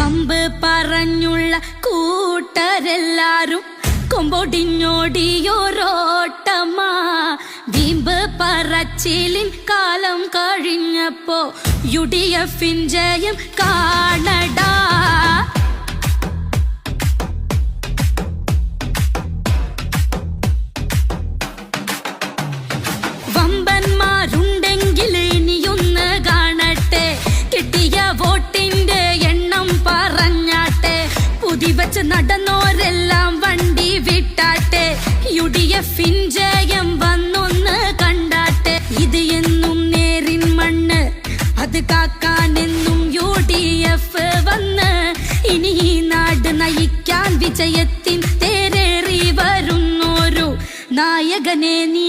വമ്പ് പറഞ്ഞുള്ള കൂട്ടരെല്ലാരും കൊമ്പൊടിഞ്ഞോടിയോരോട്ടമാ. വീമ്പ് പറച്ചിലിൻ കാലം കഴിഞ്ഞപ്പോ UDF ജയം കാണടാ. വമ്പന്മാരുണ്ടെങ്കിൽ ഇനിയൊന്ന് കാണട്ടെ, കിട്ടിയ വോട്ടിന്റെ എണ്ണം പറഞ്ഞാട്ടെ. പുതിവച്ച് നടന്നോരെല്ലാം വണ്ടി വിട്ടാട്ടെ, UDF ജയം വന്നൊന്ന് കണ്ടാട്ടെ. ഇത് എന്നും നേരിൻ മണ്ണ്, അത് കാക്കാനെന്നും UDF വന്ന്. ഇനി ഈ നാട് നയിക്കാൻ വിജയത്തിൻ തേരേറി വരുന്നോരു നായകനെ നീ